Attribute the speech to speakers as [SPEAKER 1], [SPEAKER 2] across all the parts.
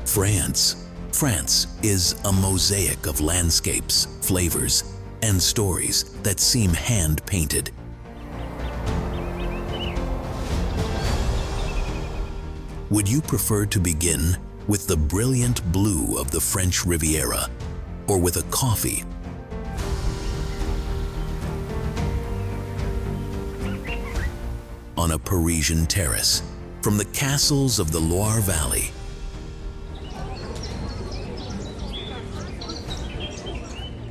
[SPEAKER 1] France. France is a mosaic of landscapes, flavors, and stories that seem hand-painted. Would you prefer to begin with the brilliant blue of the French Riviera, or with a coffee on a Parisian terrace? From the castles of the Loire Valley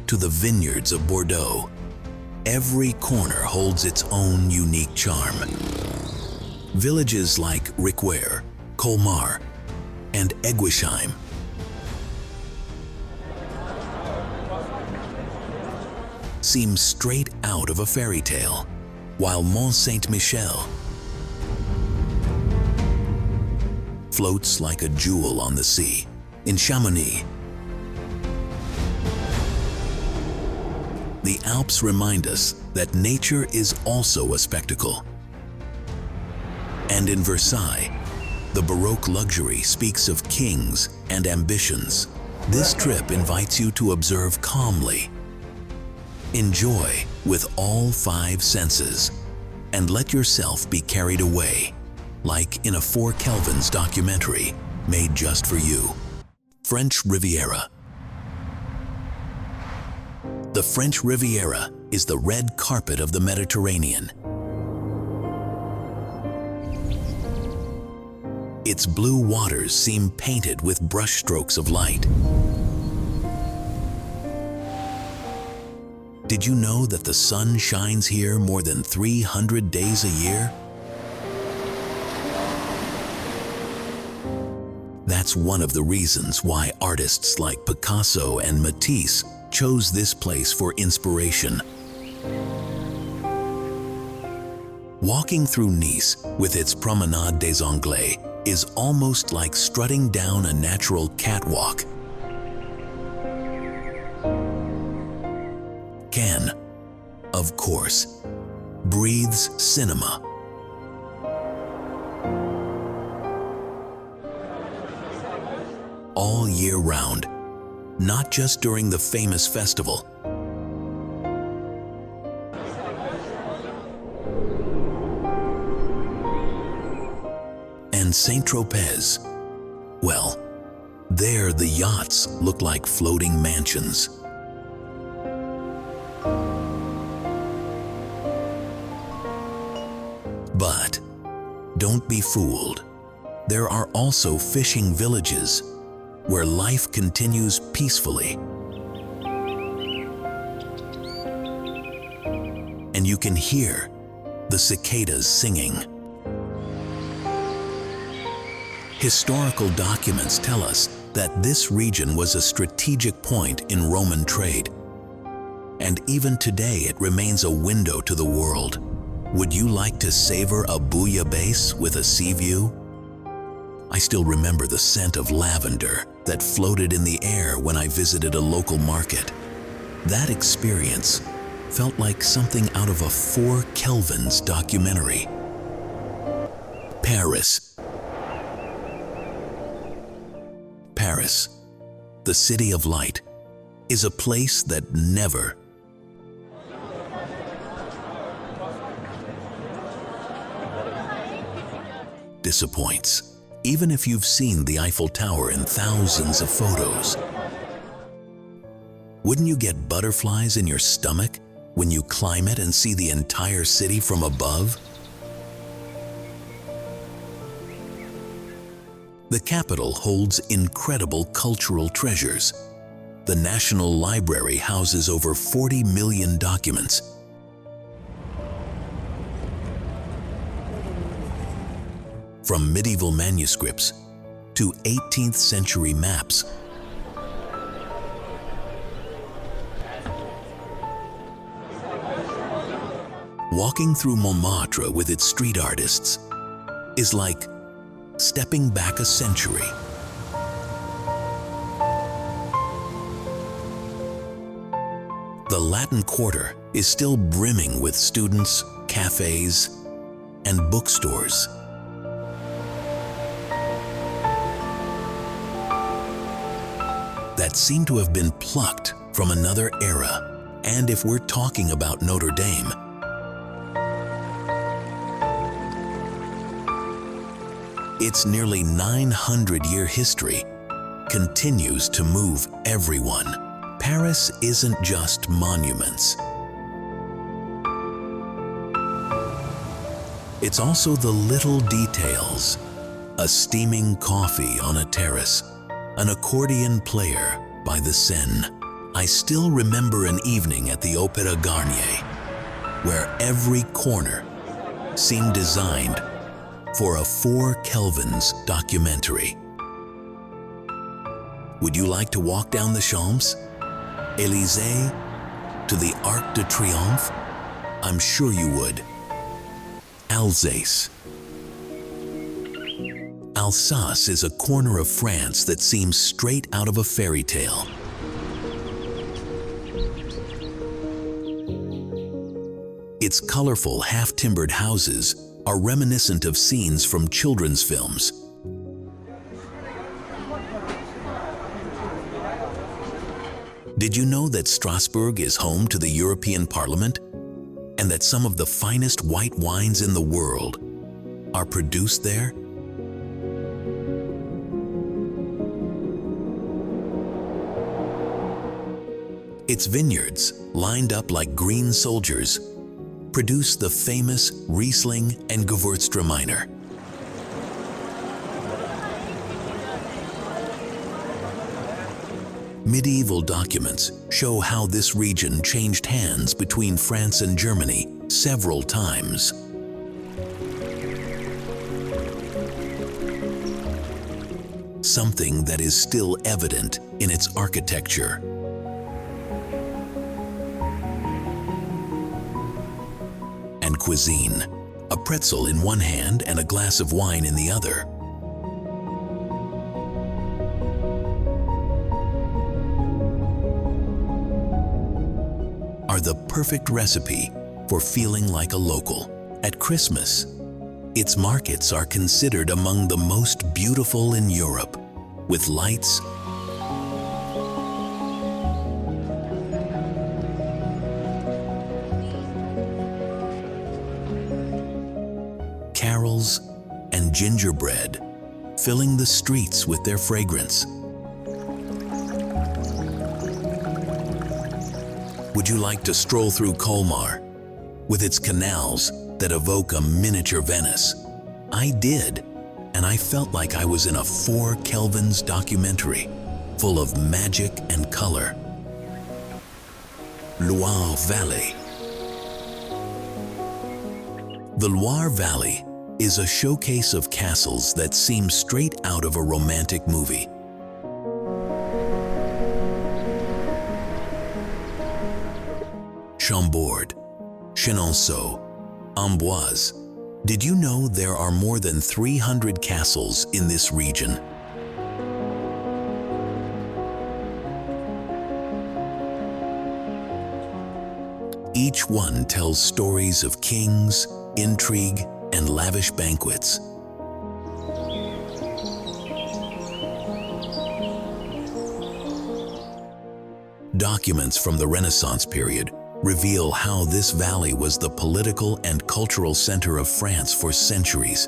[SPEAKER 1] to the vineyards of Bordeaux, every corner holds its own unique charm. Villages like Riquer, Colmar, and Eguisheim seem straight out of a fairy tale, while Mont Saint-Michel floats like a jewel on the sea. In Chamonix, the Alps remind us that nature is also a spectacle. And in Versailles, the Baroque luxury speaks of kings and ambitions. This trip invites you to observe calmly, enjoy with all 5 senses, and let yourself be carried away, like in a 4 Kelvins documentary made just for you. French Riviera. The French Riviera is the red carpet of the Mediterranean. Its blue waters seem painted with brushstrokes of light. Did you know that the sun shines here more than 300 days a year? That's one of the reasons why artists like Picasso and Matisse chose this place for inspiration. Walking through Nice with its Promenade des Anglais is almost like strutting down a natural catwalk. Cannes, of course, breathes cinema. All year round, not just during the famous festival. And Saint-Tropez, well, there the yachts look like floating mansions. But don't be fooled. There are also fishing villages where life continues peacefully. And you can hear the cicadas singing. Historical documents tell us that this region was a strategic point in Roman trade. And even today it remains a window to the world. Would you like to savor a bouillabaisse with a sea view? I still remember the scent of lavender that floated in the air when I visited a local market. That experience felt like something out of a 4 Kelvins documentary. Paris. Paris, the city of light, is a place that never disappoints. Even if you've seen the Eiffel Tower in thousands of photos. Wouldn't you get butterflies in your stomach when you climb it and see the entire city from above? The capital holds incredible cultural treasures. The National Library houses over 40 million documents. From medieval manuscripts to 18th century maps. Walking through Montmartre with its street artists is like stepping back a century. The Latin Quarter is still brimming with students, cafes, and bookstores. that seem to have been plucked from another era. And if we're talking about Notre Dame, its nearly 900-year history continues to move everyone. Paris isn't just monuments. It's also the little details. A steaming coffee on a terrace, an accordion player by the Seine. I still remember an evening at the Opéra Garnier, where every corner seemed designed for a 4 Kelvins documentary. Would you like to walk down the Champs-Élysées to the Arc de Triomphe? I'm sure you would. Alsace. Alsace is a corner of France that seems straight out of a fairy tale. Its colorful, half-timbered houses are reminiscent of scenes from children's films. Did you know that Strasbourg is home to the European Parliament, and that some of the finest white wines in the world are produced there? Its vineyards, lined up like green soldiers, produce the famous Riesling and Gewürztraminer. Medieval documents show how this region changed hands between France and Germany several times. Something that is still evident in its architecture. And cuisine, a pretzel in one hand and a glass of wine in the other. Are the perfect recipe for feeling like a local. At Christmas, its markets are considered among the most beautiful in Europe, with lights, carols, and gingerbread, filling the streets with their fragrance. Would you like to stroll through Colmar, with its canals that evoke a miniature Venice? I did, and I felt like I was in a 4 Kelvins documentary, full of magic and color. Loire Valley. The Loire Valley is a showcase of castles that seem straight out of a romantic movie. Chambord, Chenonceau, Amboise. Did you know there are more than 300 castles in this region? Each one tells stories of kings, intrigue, and lavish banquets. Documents from the Renaissance period reveal how this valley was the political and cultural center of France for centuries.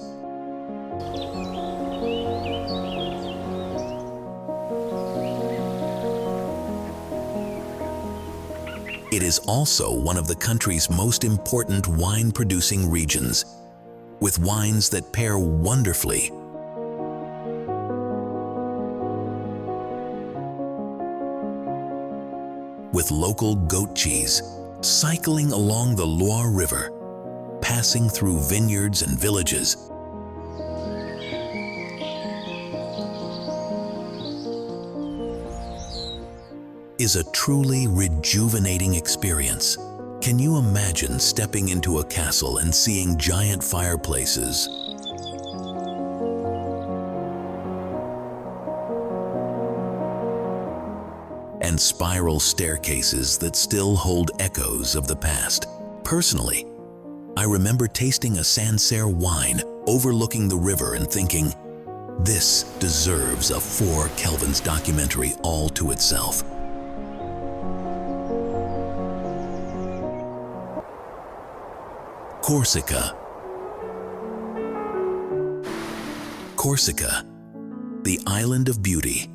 [SPEAKER 1] It is also one of the country's most important wine-producing regions, with wines that pair wonderfully with local goat cheese, cycling along the Loire River, passing through vineyards and villages. Is a truly rejuvenating experience. Can you imagine stepping into a castle and seeing giant fireplaces, and spiral staircases that still hold echoes of the past? Personally, I remember tasting a Sancerre wine overlooking the river and thinking, This deserves a 4 Kelvins documentary all to itself. Corsica. Corsica, the island of beauty.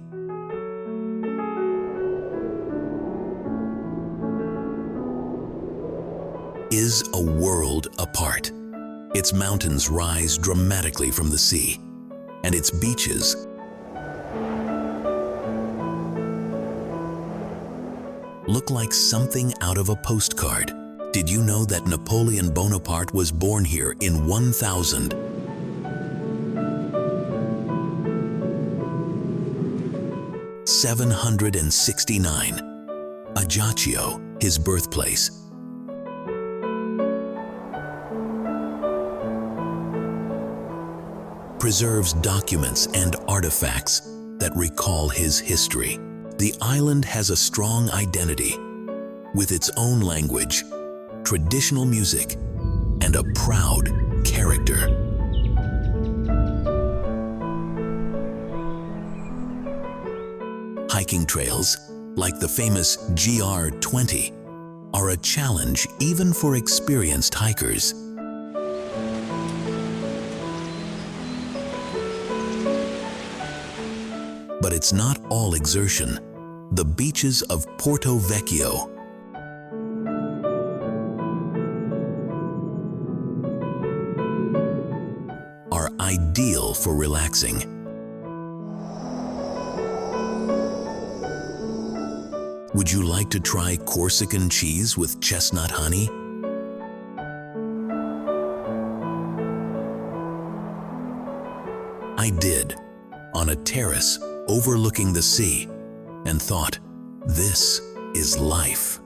[SPEAKER 1] Is a world apart. Its mountains rise dramatically from the sea, and its beaches look like something out of a postcard. Did you know that Napoleon Bonaparte was born here in 1769? Ajaccio, his birthplace. Preserves documents and artifacts that recall his history. The island has a strong identity with its own language, traditional music, and a proud character. Hiking trails, like the famous GR20, are a challenge even for experienced hikers. But it's not all exertion. The beaches of Porto Vecchio are ideal for relaxing. Would you like to try Corsican cheese with chestnut honey? I did, on a terrace overlooking the sea, and thought, this is life.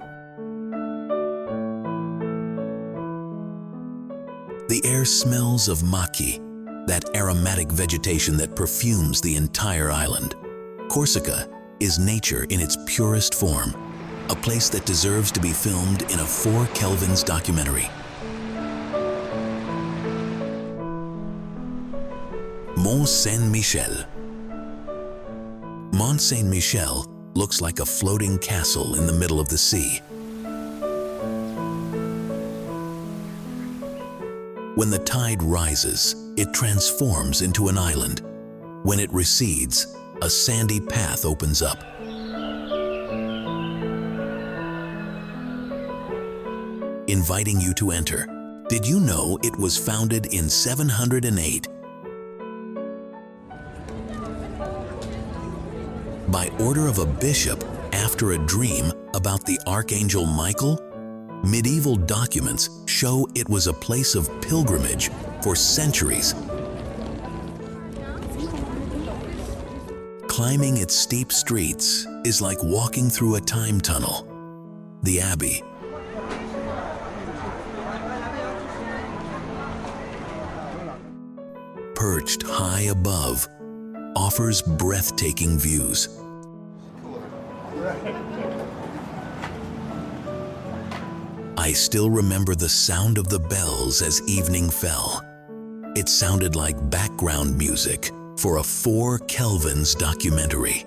[SPEAKER 1] The air smells of maki, that aromatic vegetation that perfumes the entire island. Corsica is nature in its purest form, a place that deserves to be filmed in a 4 Kelvins documentary. Mont Saint-Michel. Mont Saint-Michel looks like a floating castle in the middle of the sea. When the tide rises, it transforms into an island. When it recedes, a sandy path opens up. Inviting you to enter. Did you know it was founded in 708? By order of a bishop after a dream about the Archangel Michael? Medieval documents show it was a place of pilgrimage for centuries. Climbing its steep streets is like walking through a time tunnel. The Abbey. Perched high above, offers breathtaking views. I still remember the sound of the bells as evening fell. It sounded like background music for a 4 Kelvins documentary.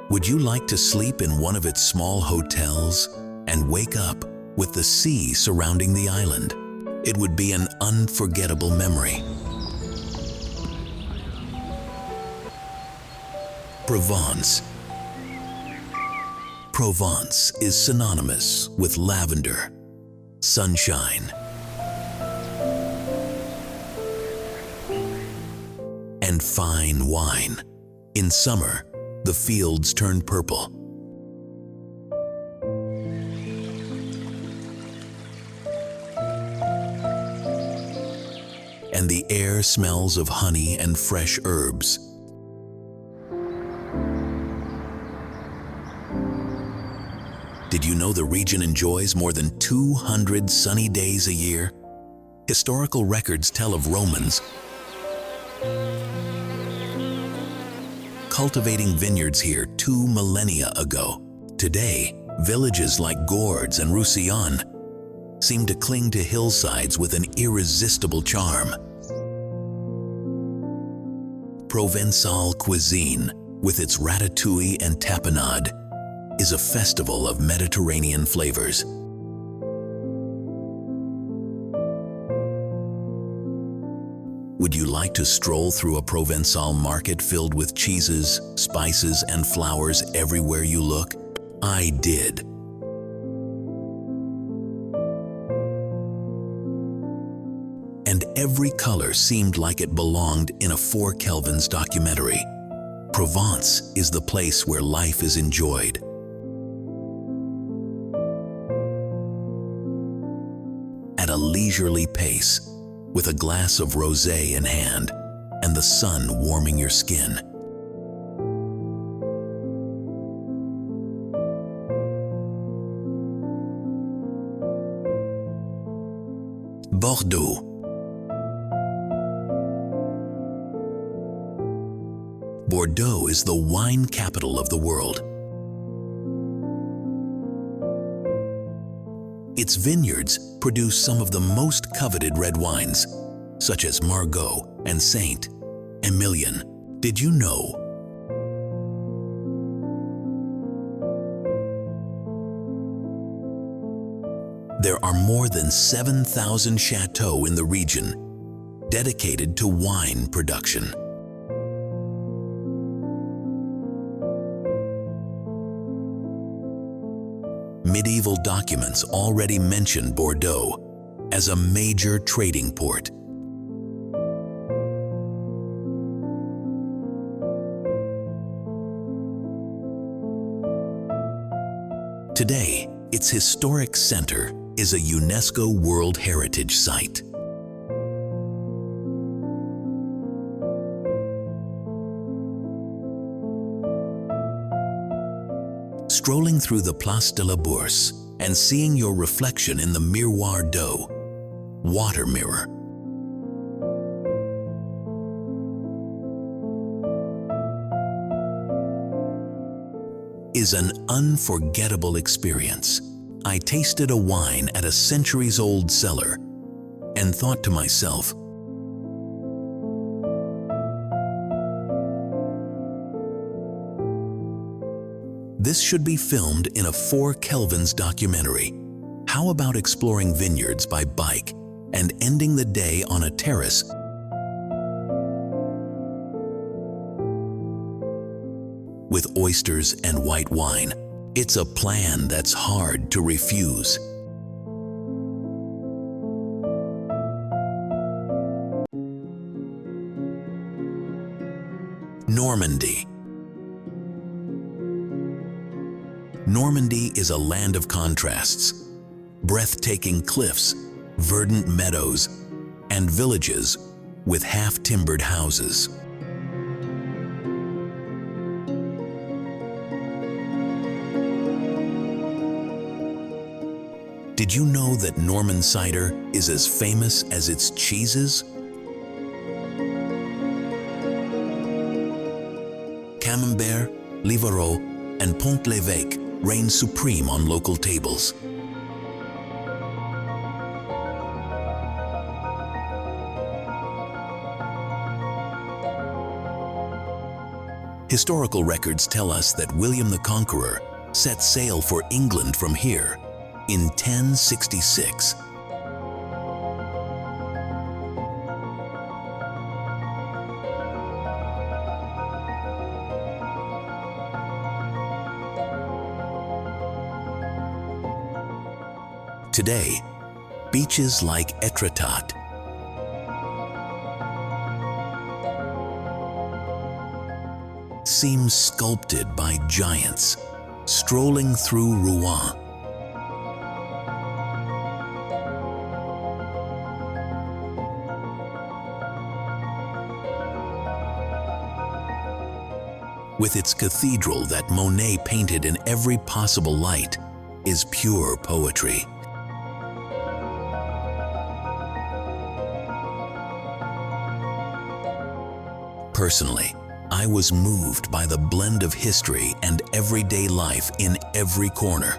[SPEAKER 1] Would you like to sleep in one of its small hotels and wake up with the sea surrounding the island? It would be an unforgettable memory. Provence. Provence is synonymous with lavender, sunshine, and fine wine. In summer, the fields turn purple. And the air smells of honey and fresh herbs. Did you know the region enjoys more than 200 sunny days a year? Historical records tell of Romans cultivating vineyards here 2 millennia ago. Today, villages like Gordes and Roussillon seem to cling to hillsides with an irresistible charm. Provençal cuisine, with its ratatouille and tapenade, is a festival of Mediterranean flavors. Would you like to stroll through a Provençal market filled with cheeses, spices, and flowers everywhere you look? I did. And every color seemed like it belonged in a 4 Kelvins documentary. Provence is the place where life is enjoyed. At a leisurely pace, with a glass of rosé in hand and the sun warming your skin. Bordeaux. Bordeaux is the wine capital of the world. Its vineyards produce some of the most coveted red wines, such as Margaux and Saint-Emilion. Did you know? There are more than 7,000 chateaux in the region dedicated to wine production. Medieval documents already mention Bordeaux as a major trading port. Today, its historic center is a UNESCO World Heritage Site. Strolling through the Place de la Bourse and seeing your reflection in the Miroir d'eau, water mirror, is an unforgettable experience. I tasted a wine at a centuries-old cellar and thought to myself, this should be filmed in a 4 Kelvins documentary. How about exploring vineyards by bike and ending the day on a terrace with oysters and white wine? It's a plan that's hard to refuse. Normandy. Normandy is a land of contrasts. Breathtaking cliffs, verdant meadows, and villages with half-timbered houses. Did you know that Norman cider is as famous as its cheeses? Camembert, Livarot, and Pont-l'Évêque reign supreme on local tables. Historical records tell us that William the Conqueror set sail for England from here in 1066. Today, beaches like Etretat seem sculpted by giants strolling through Rouen. With its cathedral that Monet painted in every possible light is pure poetry. Personally, I was moved by the blend of history and everyday life in every corner.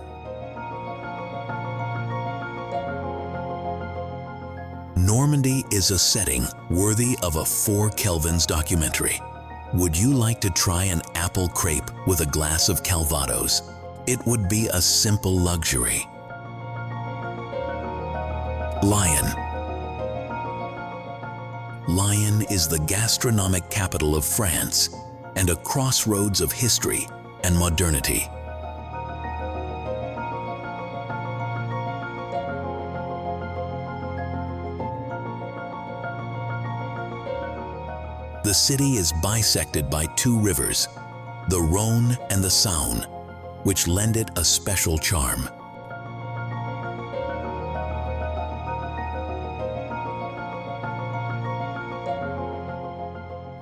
[SPEAKER 1] Normandy is a setting worthy of a 4 Kelvins documentary. Would you like to try an apple crepe with a glass of Calvados? It would be a simple luxury. Lyon. Lyon is the gastronomic capital of France and a crossroads of history and modernity. The city is bisected by 2 rivers, the Rhône and the Saône, which lend it a special charm.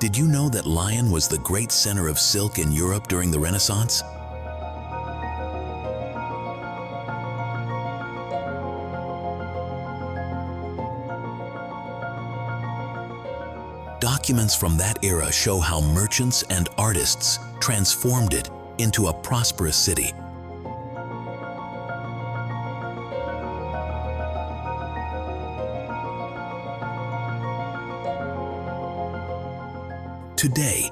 [SPEAKER 1] Did you know that Lyon was the great center of silk in Europe during the Renaissance? Documents from that era show how merchants and artists transformed it into a prosperous city. Today,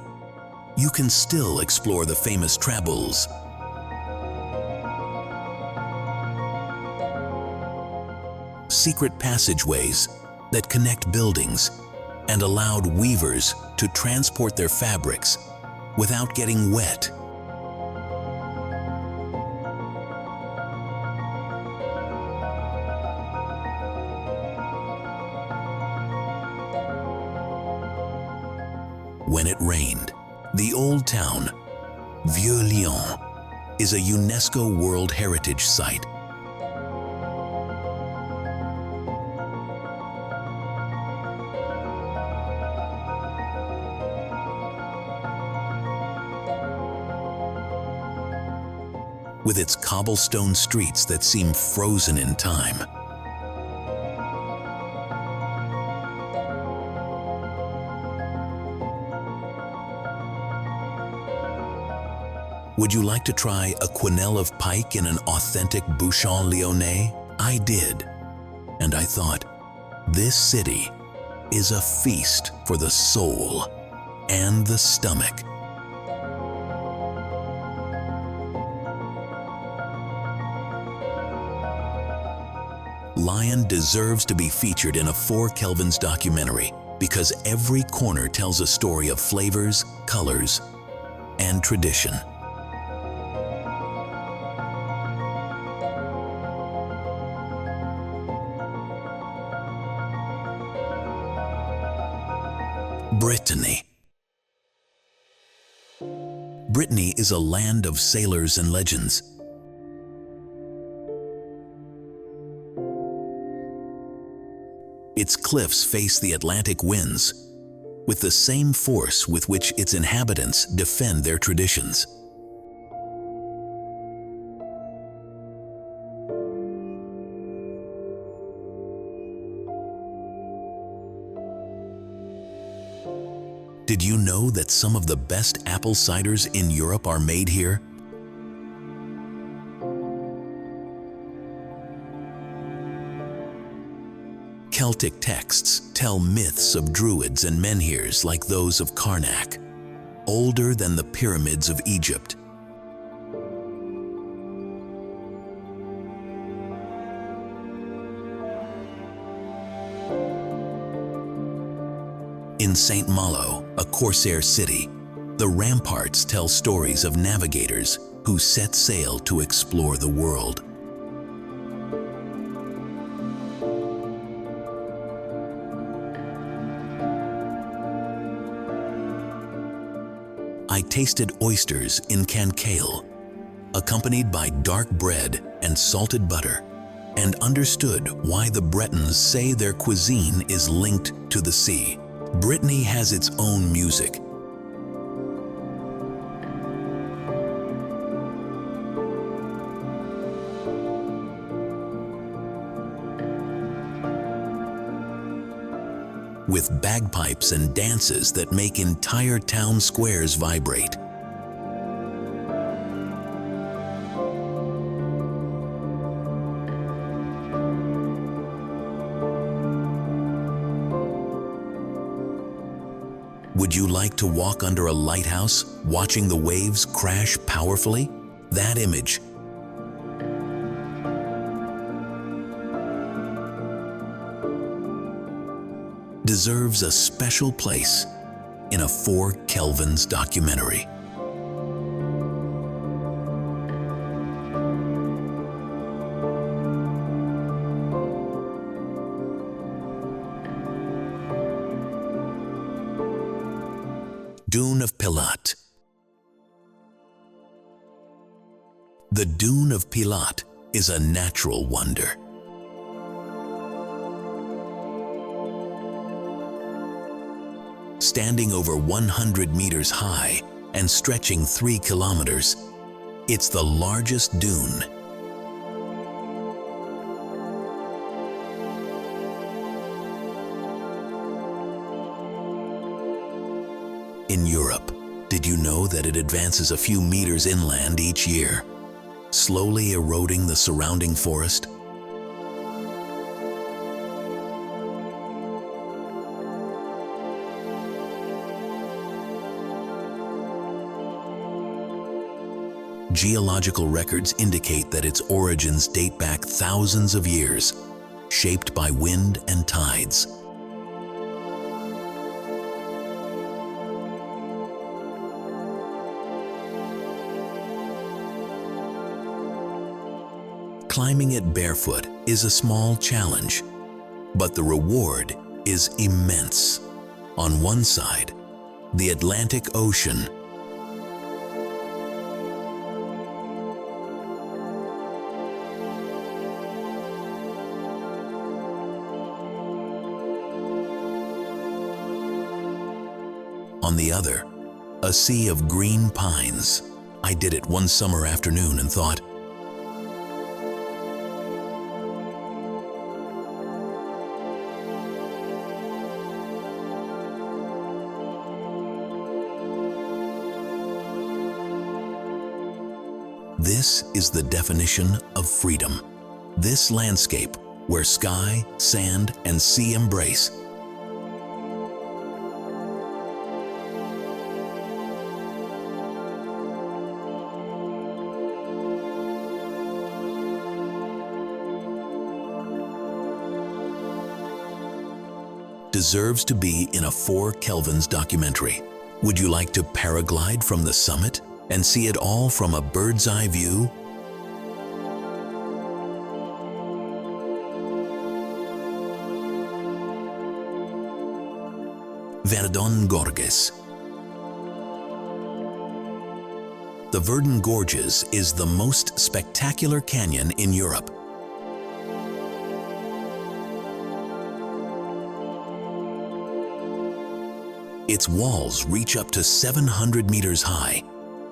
[SPEAKER 1] you can still explore the famous tripglobe, secret passageways that connect buildings and allowed weavers to transport their fabrics without getting wet. When it rained, the old town, Vieux Lyon, is a UNESCO World Heritage Site. With its cobblestone streets that seem frozen in time. Would you like to try a quenelle of pike in an authentic bouchon lyonnais? I did, and I thought, this city is a feast for the soul and the stomach. Lyon deserves to be featured in a 4 Kelvins documentary because every corner tells a story of flavors, colors, and tradition. Brittany. Brittany is a land of sailors and legends. Its cliffs face the Atlantic winds with the same force with which its inhabitants defend their traditions. Did you know that some of the best apple ciders in Europe are made here? Celtic texts tell myths of druids and menhirs like those of Karnak, older than the pyramids of Egypt. In St. Malo, a Corsair city, the ramparts tell stories of navigators who set sail to explore the world. I tasted oysters in Conceal, accompanied by dark bread and salted butter, and understood why the Bretons say their cuisine is linked to the sea. Brittany has its own music. With bagpipes and dances that make entire town squares vibrate. Would you like to walk under a lighthouse, watching the waves crash powerfully? That image deserves a special place in a 4 Kelvins documentary. Dune of Pilat. The Dune of Pilat is a natural wonder. Standing over 100 meters high and stretching 3 kilometers, it's the largest dune. In Europe, did you know that it advances a few meters inland each year, slowly eroding the surrounding forest? Geological records indicate that its origins date back thousands of years, shaped by wind and tides. Climbing it barefoot is a small challenge, but the reward is immense. On one side, the Atlantic Ocean. On the other, a sea of green pines. I did it one summer afternoon and thought, this is the definition of freedom. This landscape, where sky, sand, and sea embrace, deserves to be in a 4 Kelvins documentary. Would you like to paraglide from the summit and see it all from a bird's eye view? Verdun Gorges. The Verdun Gorges is the most spectacular canyon in Europe. Its walls reach up to 700 meters high,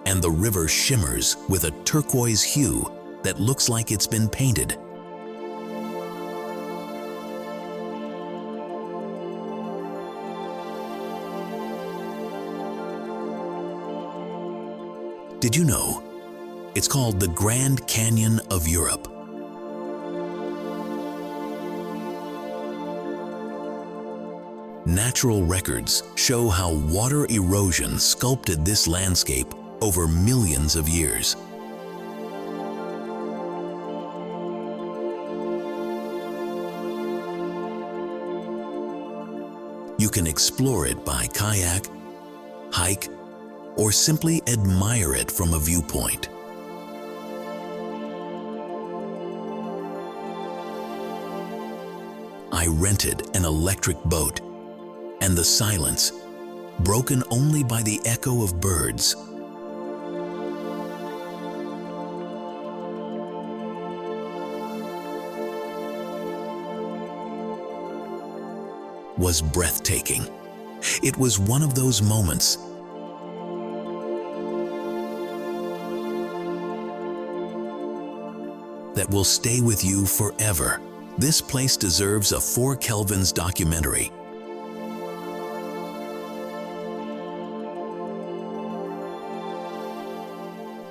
[SPEAKER 1] and the river shimmers with a turquoise hue that looks like it's been painted. Did you know it's called the Grand Canyon of Europe? Natural records show how water erosion sculpted this landscape over millions of years. You can explore it by kayak, hike, or simply admire it from a viewpoint. I rented an electric boat, and the silence, broken only by the echo of birds, was breathtaking. It was one of those moments that will stay with you forever. This place deserves a 4 Kelvins documentary.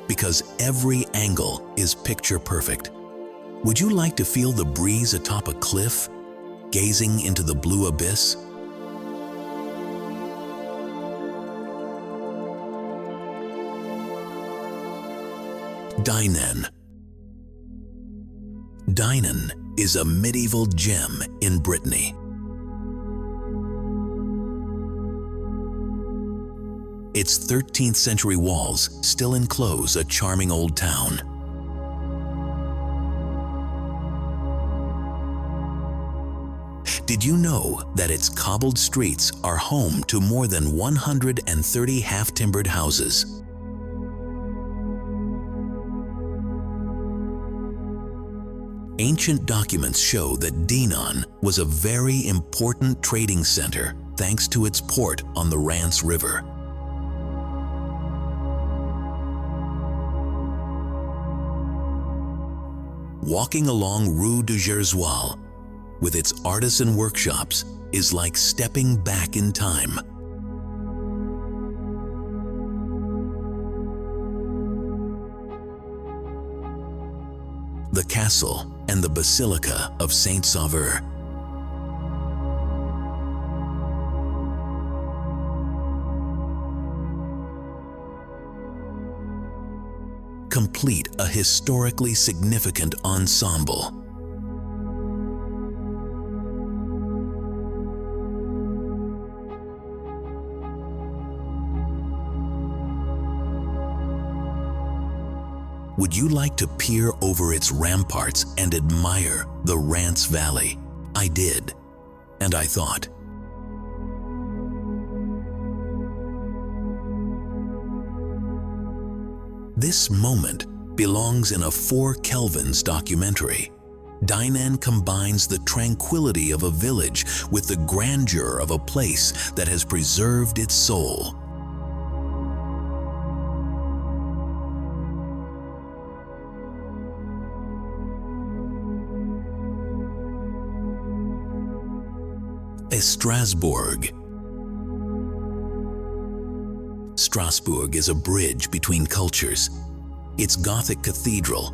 [SPEAKER 1] Because every angle is picture perfect. Would you like to feel the breeze atop a cliff, gazing into the blue abyss? Dinan. Dinan is a medieval gem in Brittany. Its 13th century walls still enclose a charming old town. Did you know that its cobbled streets are home to more than 130 half-timbered houses? Ancient documents show that Dinan was a very important trading center thanks to its port on the Rance River. Walking along Rue du Gersois with its artisan workshops is like stepping back in time. The castle and the Basilica of Saint-Sauveur. Complete a historically significant ensemble. Would you like to peer over its ramparts and admire the Rance Valley? I did, and I thought, this moment belongs in a 4 Kelvins documentary. Dinan combines the tranquility of a village with the grandeur of a place that has preserved its soul. Strasbourg. Strasbourg is a bridge between cultures. Its Gothic cathedral,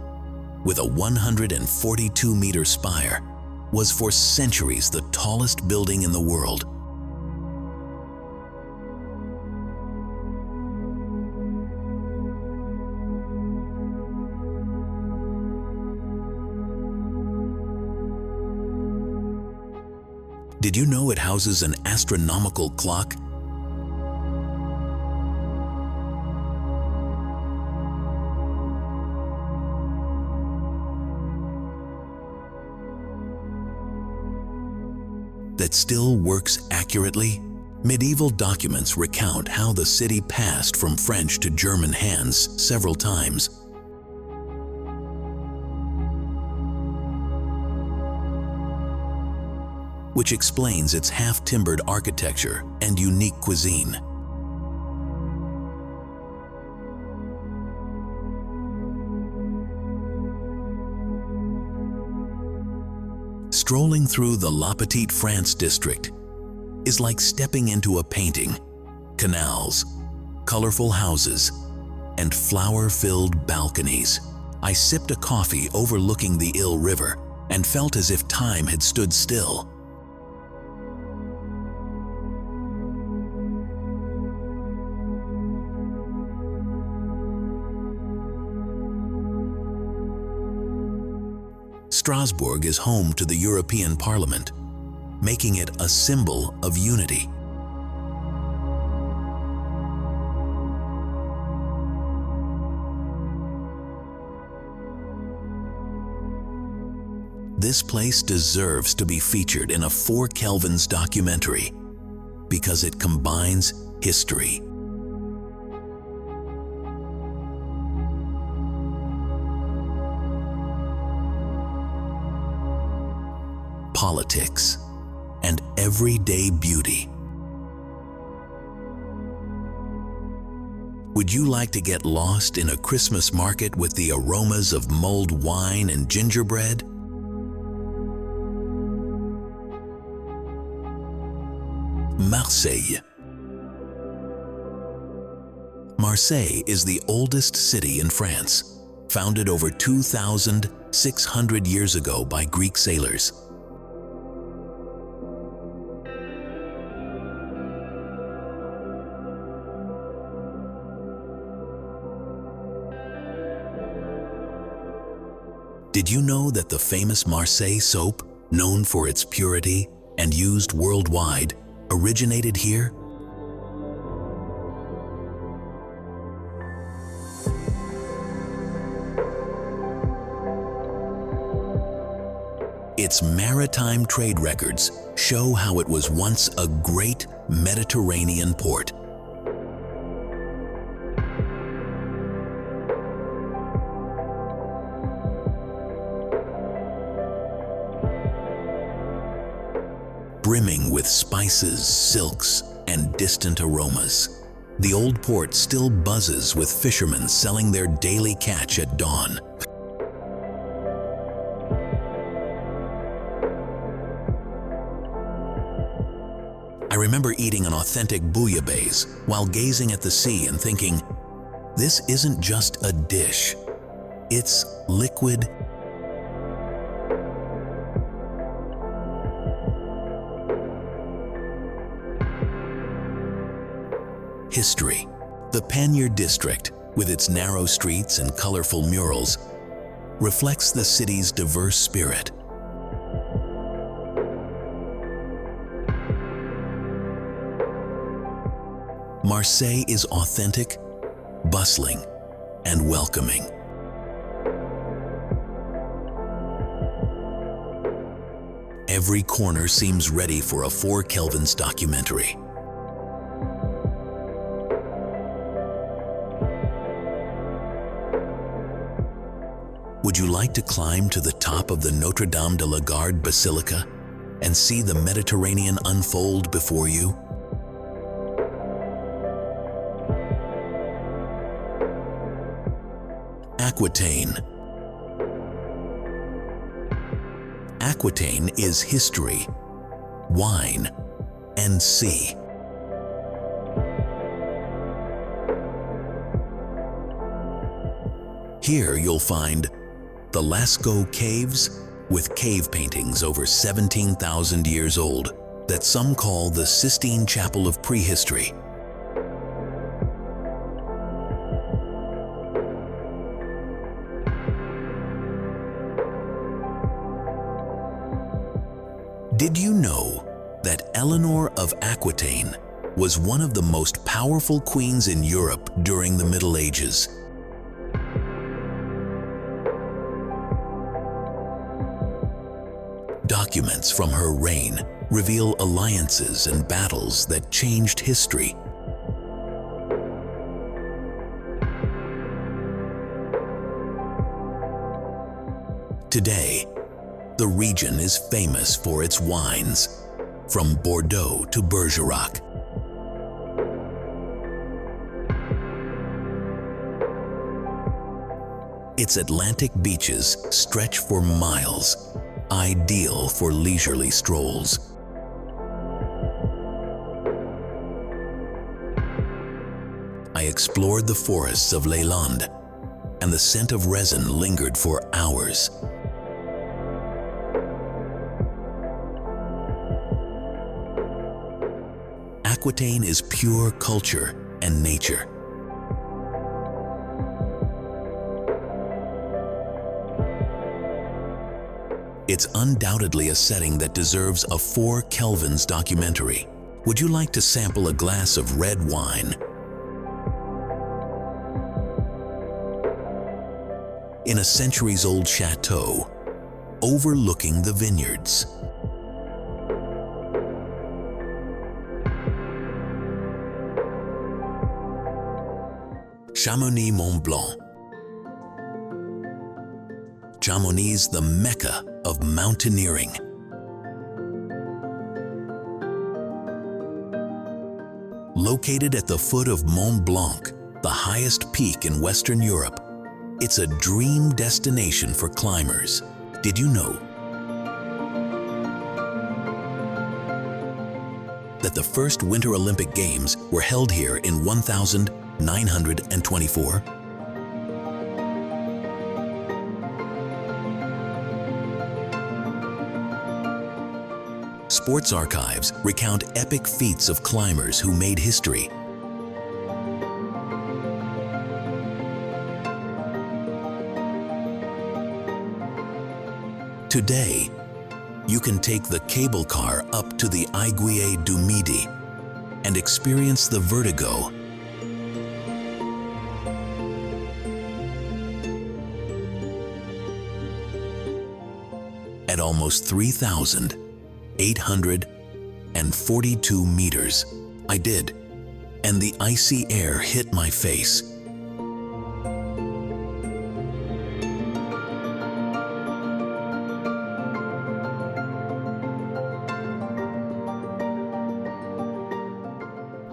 [SPEAKER 1] with a 142-meter spire, was for centuries the tallest building in the world. Did you know it houses an astronomical clock? That still works accurately? Medieval documents recount how the city passed from French to German hands several times. Which explains its half-timbered architecture and unique cuisine. Strolling through the La Petite France district is like stepping into a painting. Canals, colorful houses, and flower-filled balconies. I sipped a coffee overlooking the Ill River and felt as if time had stood still. Strasbourg is home to the European Parliament, making it a symbol of unity. This place deserves to be featured in a 4 Kelvins documentary because it combines history, politics, and everyday beauty. Would you like to get lost in a Christmas market with the aromas of mulled wine and gingerbread? Marseille. Marseille is the oldest city in France, founded over 2,600 years ago by Greek sailors. Did you know that the famous Marseille soap, known for its purity and used worldwide, originated here? Its maritime trade records show how it was once a great Mediterranean port. Brimming with spices, silks, and distant aromas, the old port still buzzes with fishermen selling their daily catch at dawn. I remember eating an authentic bouillabaisse while gazing at the sea and thinking, this isn't just a dish, it's liquid. History. The Pannier district, with its narrow streets and colorful murals, reflects the city's diverse spirit. Marseille is authentic, bustling, and welcoming. Every corner seems ready for a 4 Kelvins documentary. Would you like to climb to the top of the Notre Dame de la Garde Basilica and see the Mediterranean unfold before you? Aquitaine. Aquitaine is history, wine, and sea. Here you'll find the Lascaux Caves, with cave paintings over 17,000 years old that some call the Sistine Chapel of prehistory. Did you know that Eleanor of Aquitaine was one of the most powerful queens in Europe during the Middle Ages? Documents from her reign reveal alliances and battles that changed history. Today, the region is famous for its wines, from Bordeaux to Bergerac. Its Atlantic beaches stretch for miles, ideal for leisurely strolls. I explored the forests of Les Landes, and the scent of resin lingered for hours. Aquitaine is pure culture and nature. It's undoubtedly a setting that deserves a 4 Kelvins documentary. Would you like to sample a glass of red wine? In a centuries-old chateau, overlooking the vineyards. Chamonix Mont Blanc. Chamonix, the Mecca of mountaineering. Located at the foot of Mont Blanc, the highest peak in Western Europe, it's a dream destination for climbers. Did you know that the first Winter Olympic Games were held here in 1924? Sports archives recount epic feats of climbers who made history. Today, you can take the cable car up to the Aiguille du Midi and experience the vertigo at almost 3,842 meters. I did, and the icy air hit my face.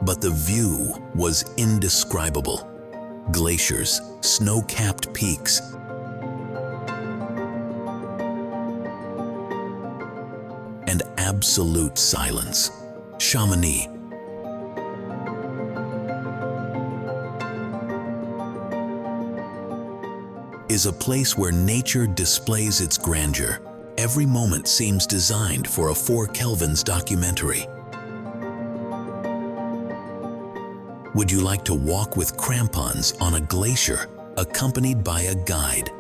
[SPEAKER 1] But the view was indescribable. Glaciers, snow-capped peaks, and absolute silence. Chamonix. Is a place where nature displays its grandeur. Every moment seems designed for a 4 Kelvins documentary. Would you like to walk with crampons on a glacier, accompanied by a guide?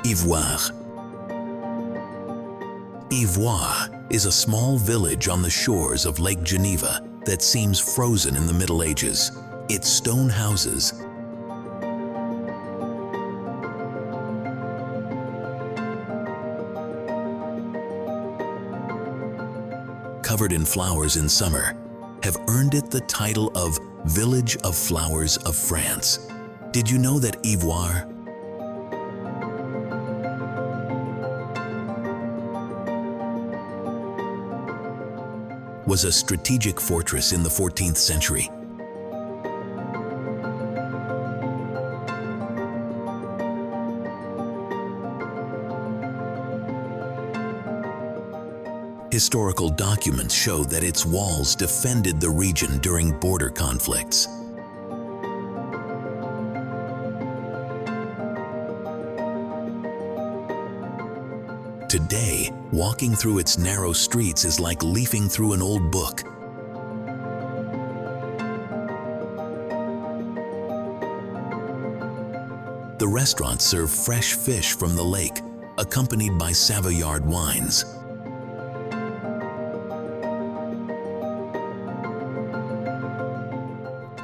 [SPEAKER 1] Ivoire. Ivoire is a small village on the shores of Lake Geneva that seems frozen in the Middle Ages. Its stone houses, covered in flowers in summer, have earned it the title of Village of Flowers of France. Did you know that Ivoire was a strategic fortress in the 14th century? Historical documents show that its walls defended the region during border conflicts. Today, walking through its narrow streets is like leafing through an old book. The restaurants serve fresh fish from the lake, accompanied by Savoyard wines.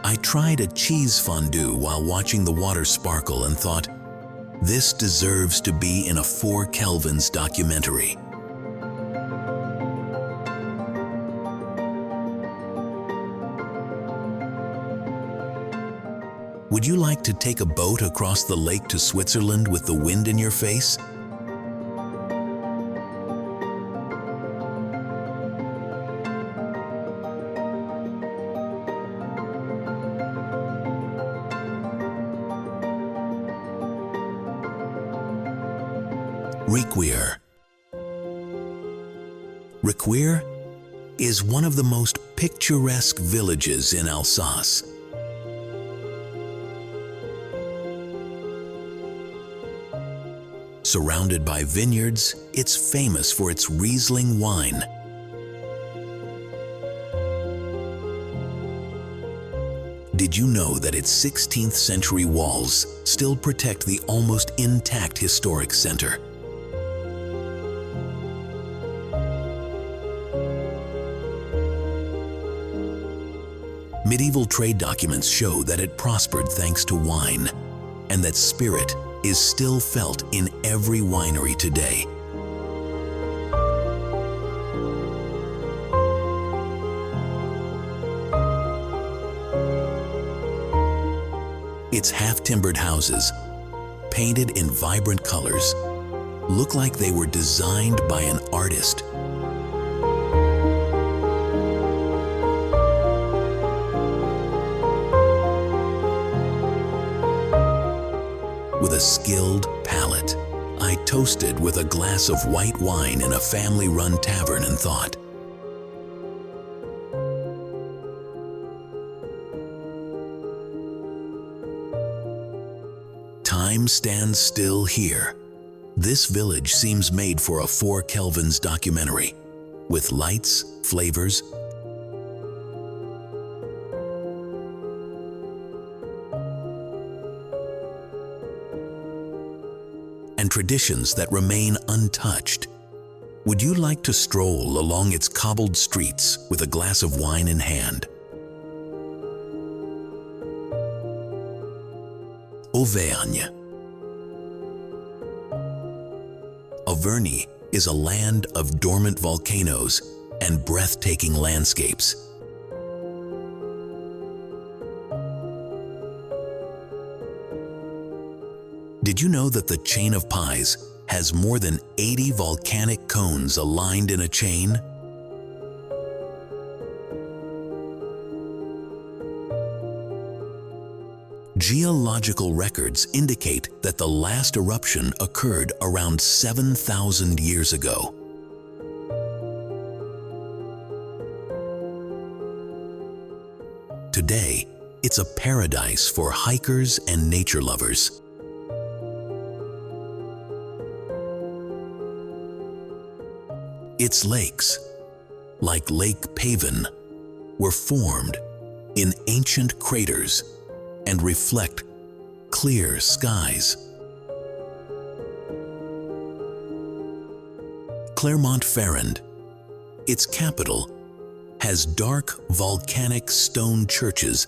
[SPEAKER 1] I tried a cheese fondue while watching the water sparkle and thought, this deserves to be in a 4 Kelvins documentary. Would you like to take a boat across the lake to Switzerland with the wind in your face? Require. Require is one of the most picturesque villages in Alsace. Surrounded by vineyards, it's famous for its Riesling wine. Did you know that its 16th century walls still protect the almost intact historic center? Medieval trade documents show that it prospered thanks to wine, and that spirit is still felt in every winery today. Its half-timbered houses, painted in vibrant colors, look like they were designed by an artist. With a skilled palate, I toasted with a glass of white wine in a family-run tavern and thought, time stands still here. This village seems made for a 4 Kelvins documentary, with lights, flavors, and and traditions that remain untouched. Would you like to stroll along its cobbled streets with a glass of wine in hand? Auvergne. Auvergne is a land of dormant volcanoes and breathtaking landscapes. Did you know that the Chain of Pies has more than 80 volcanic cones aligned in a chain? Geological records indicate that the last eruption occurred around 7,000 years ago. Today, it's a paradise for hikers and nature lovers. Its lakes, like Lake Pavin, were formed in ancient craters and reflect clear skies. Clermont-Ferrand, its capital, has dark volcanic stone churches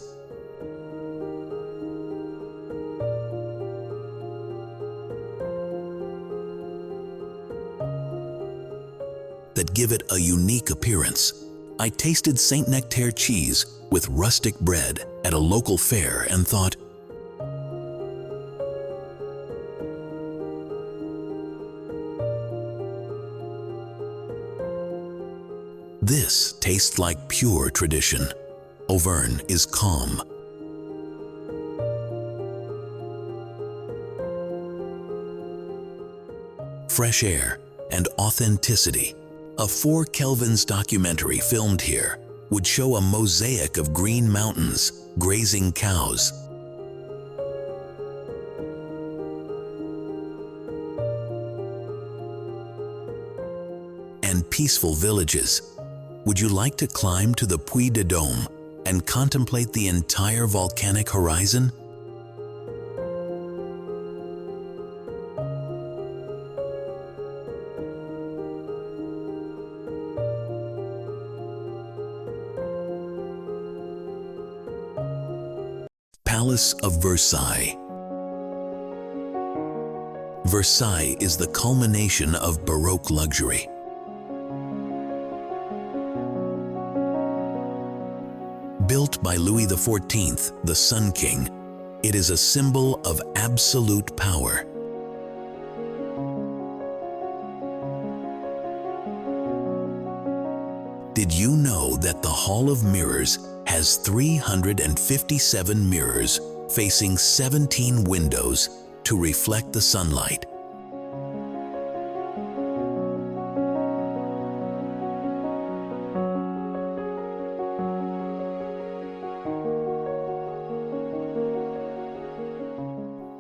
[SPEAKER 1] that give it a unique appearance. I tasted Saint Nectaire cheese with rustic bread at a local fair and thought, this tastes like pure tradition. Auvergne is calm. Fresh air and authenticity. A 4 Kelvins documentary filmed here would show a mosaic of green mountains, grazing cows, and peaceful villages. Would you like to climb to the Puy de Dôme and contemplate the entire volcanic horizon? Palace of Versailles. Versailles is the culmination of Baroque luxury. Built by Louis XIV, the Sun King, it is a symbol of absolute power. Did you know that the Hall of Mirrors has 357 mirrors facing 17 windows to reflect the sunlight?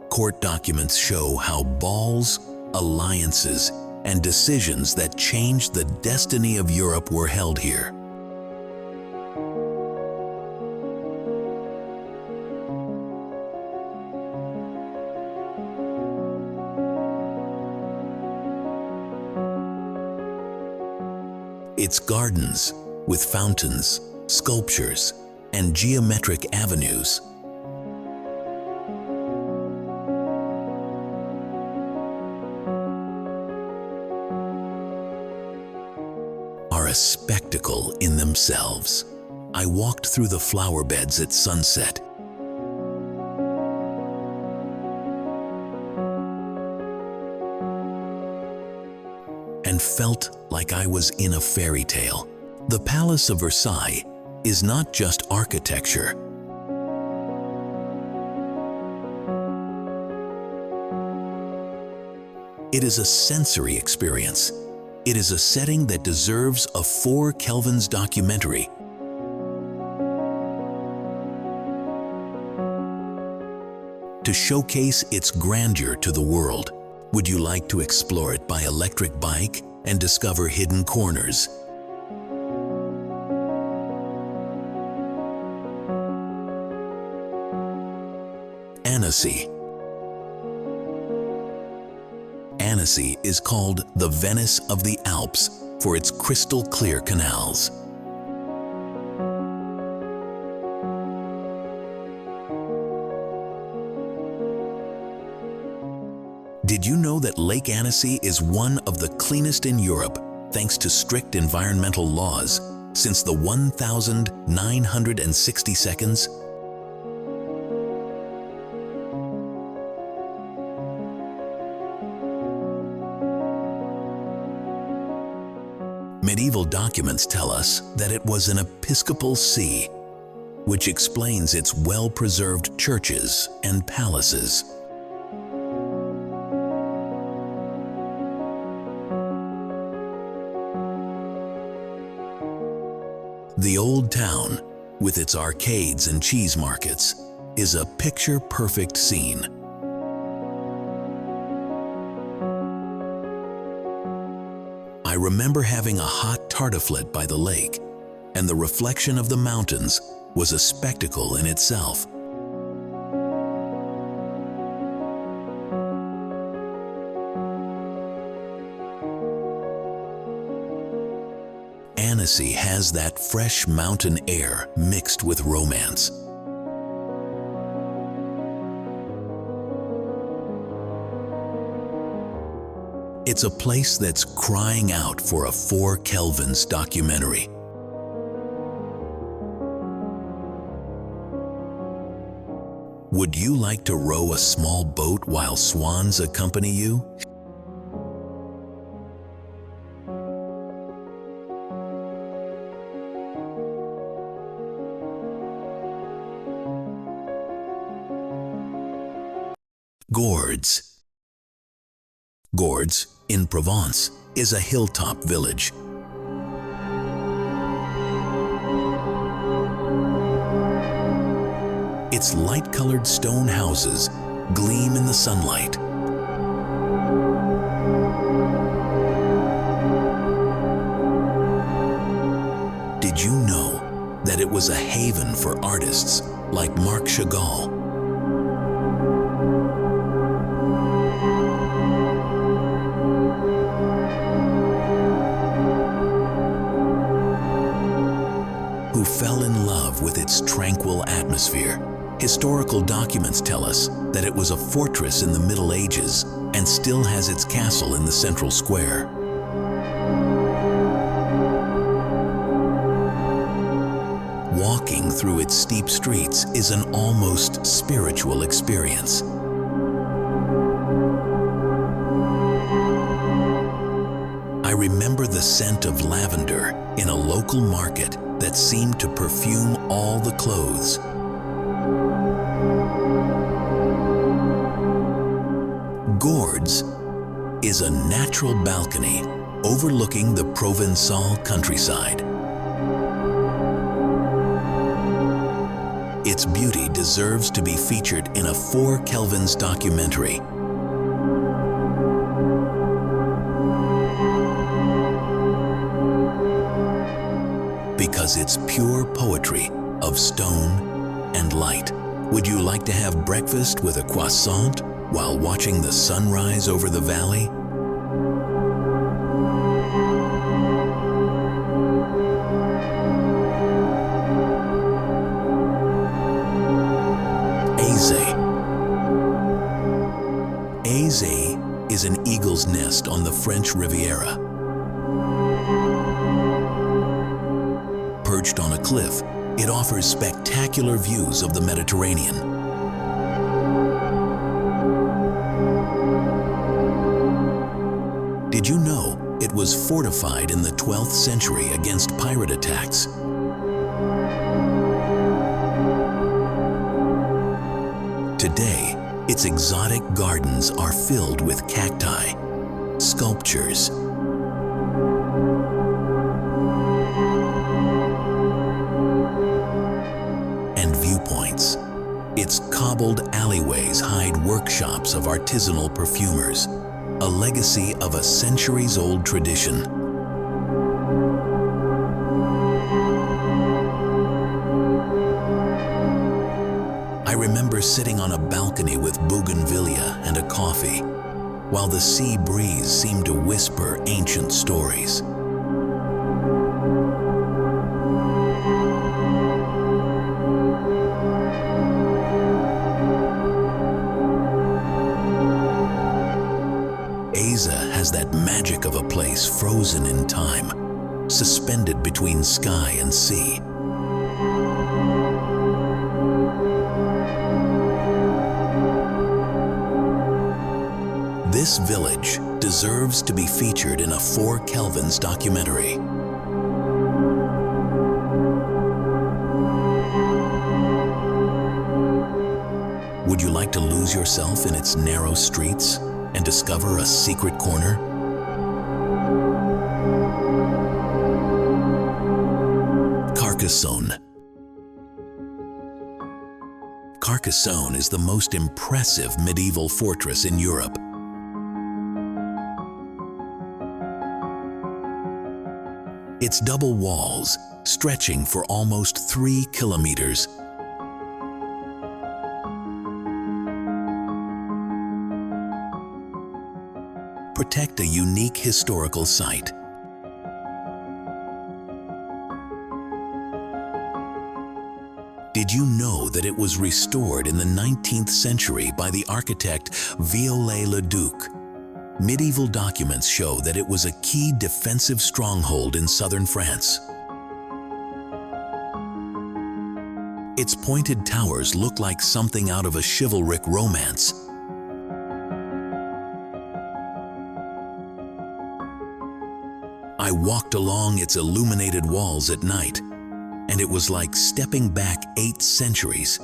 [SPEAKER 1] Court documents show how balls, alliances, and decisions that changed the destiny of Europe were held here. Its gardens, with fountains, sculptures, and geometric avenues, are a spectacle in themselves. I walked through the flower beds at sunset, and felt like I was in a fairy tale. The Palace of Versailles is not just architecture. It is a sensory experience. It is a setting that deserves a 4 Kelvins documentary. To showcase its grandeur to the world, would you like to explore it by electric bike and discover hidden corners? Annecy. Annecy is called the Venice of the Alps for its crystal clear canals. Did you know that Lake Annecy is one of the cleanest in Europe thanks to strict environmental laws since the 1960 seconds? Medieval documents tell us that it was an episcopal see, which explains its well-preserved churches and palaces. The Old Town, with its arcades and cheese markets, is a picture-perfect scene. I remember having a hot tartiflette by the lake, and the reflection of the mountains was a spectacle in itself. Annecy has that fresh mountain air mixed with romance. It's a place that's crying out for a 4 Kelvins documentary. Would you like to row a small boat while swans accompany you? Gordes. Gordes, in Provence, is a hilltop village. Its light-colored stone houses gleam in the sunlight. Did you know that it was a haven for artists like Marc Chagall? Who fell in love with its tranquil atmosphere. Historical documents tell us that it was a fortress in the Middle Ages and still has its castle in the central square. Walking through its steep streets is an almost spiritual experience. I remember the scent of lavender in a local market that seemed to perfume all the clothes. Gordes is a natural balcony overlooking the Provençal countryside. Its beauty deserves to be featured in a 4 Kelvins documentary. Because it's pure poetry of stone and light. Would you like to have breakfast with a croissant while watching the sunrise over the valley? Azé is an eagle's nest on the French Riviera. Perched on a cliff, it offers spectacular views of the Mediterranean. Did you know it was fortified in the 12th century against pirate attacks? Today, its exotic gardens are filled with cacti, sculptures, and viewpoints. Its cobbled alleyways hide workshops of artisanal perfumers, a legacy of a centuries-old tradition. I remember sitting on a balcony with bougainvillea and a coffee, while the sea breeze seemed to whisper ancient stories. Aza has that magic of a place frozen in time, suspended between sky and sea. This village deserves to be featured in a 4 Kelvins documentary. Would you like to lose yourself in its narrow streets and discover a secret corner? Carcassonne. Carcassonne is the most impressive medieval fortress in Europe. Its double walls, stretching for almost 3 kilometers, protect a unique historical site. Did you know that it was restored in the 19th century by the architect Viollet-le-Duc? Medieval documents show that it was a key defensive stronghold in southern France. Its pointed towers look like something out of a chivalric romance. I walked along its illuminated walls at night, and it was like stepping back 8 centuries.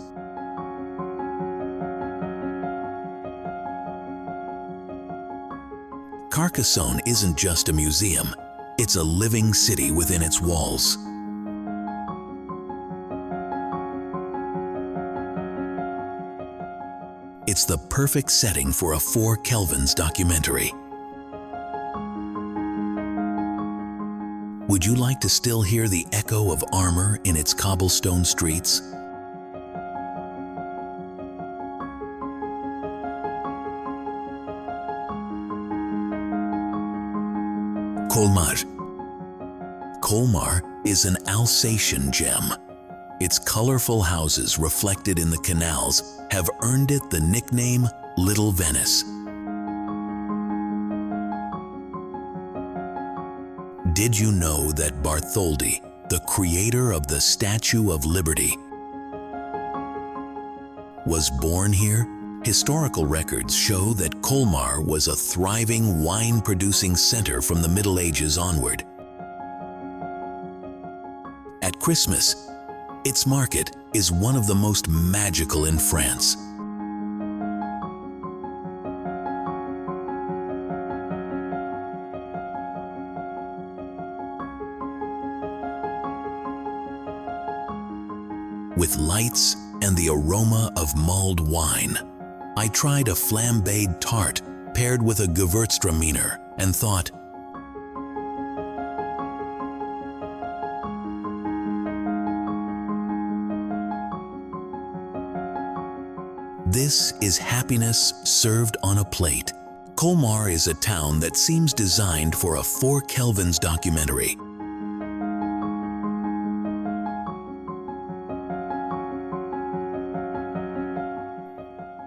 [SPEAKER 1] Carcassonne isn't just a museum, it's a living city within its walls. It's the perfect setting for a 4 Kelvins documentary. Would you like to still hear the echo of armor in its cobblestone streets? Colmar. Colmar is an Alsatian gem. Its colorful houses reflected in the canals have earned it the nickname Little Venice. Did you know that Bartholdi, the creator of the Statue of Liberty, was born here? Historical records show that Colmar was a thriving wine-producing center from the Middle Ages onward. At Christmas, its market is one of the most magical in France. With lights and the aroma of mulled wine, I tried a flambéed tart paired with a Gewürztraminer and thought, this is happiness served on a plate. Colmar is a town that seems designed for a 4 Kelvins documentary.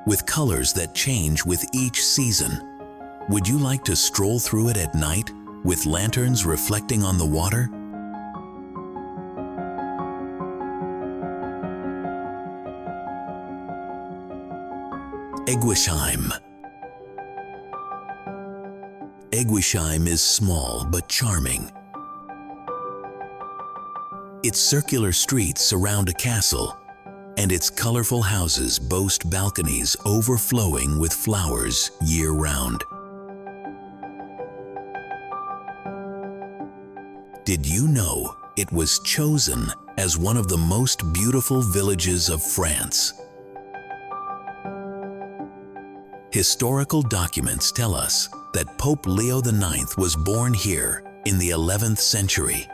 [SPEAKER 1] With colors that change with each season, would you like to stroll through it at night with lanterns reflecting on the water? Eguisheim. Eguisheim is small but charming. Its circular streets surround a castle, and its colorful houses boast balconies overflowing with flowers year-round. Did you know it was chosen as one of the most beautiful villages of France? Historical documents tell us that Pope Leo IX was born here in the 11th century.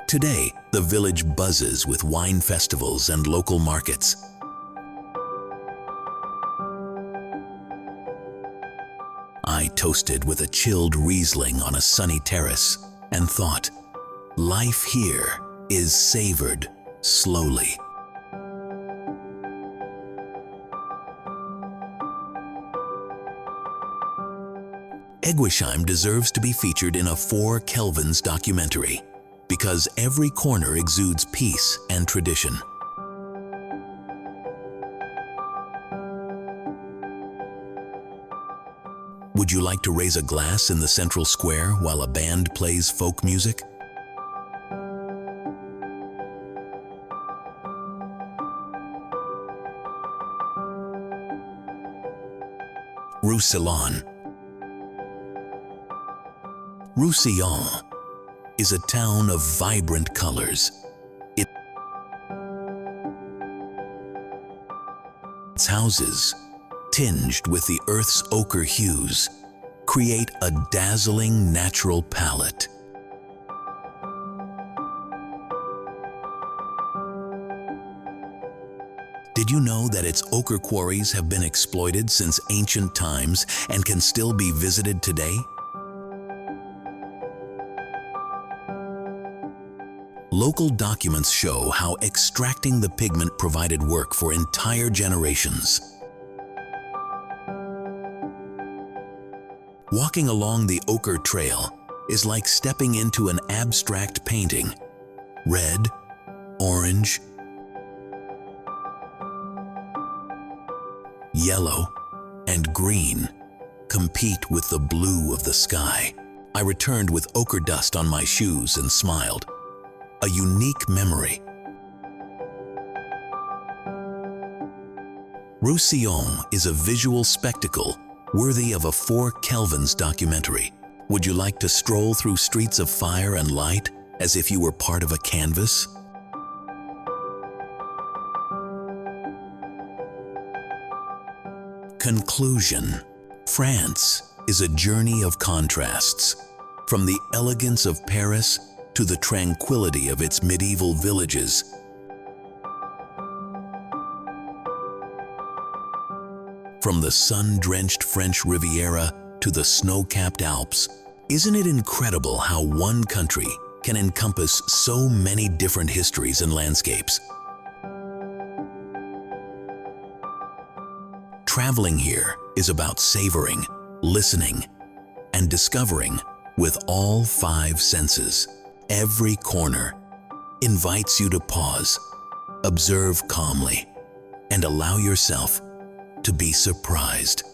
[SPEAKER 1] Today, The village buzzes with wine festivals and local markets. I toasted with a chilled Riesling on a sunny terrace and thought, life here is savored slowly. Eguisheim deserves to be featured in a 4 Kelvins documentary because every corner exudes peace and tradition. Would you like to raise a glass in the central square while a band plays folk music? Roussillon. Roussillon is a town of vibrant colors. Its houses, tinged with the earth's ochre hues, create a dazzling natural palette. Did you know that its ochre quarries have been exploited since ancient times and can still be visited today? Local documents show how extracting the pigment provided work for entire generations. Walking along the ochre trail is like stepping into an abstract painting. Red, orange, yellow, and green compete with the blue of the sky. I returned with ochre dust on my shoes and smiled. A unique memory. Roussillon is a visual spectacle worthy of a 4 Kelvins documentary. Would you like to stroll through streets of fire and light as if you were part of a canvas? Conclusion. France is a journey of contrasts. From the elegance of Paris to the tranquility of its medieval villages. From the sun-drenched French Riviera to the snow-capped Alps, isn't it incredible how one country can encompass so many different histories and landscapes? Traveling here is about savoring, listening, and discovering with all 5 senses. Every corner invites you to pause, observe calmly, and allow yourself to be surprised.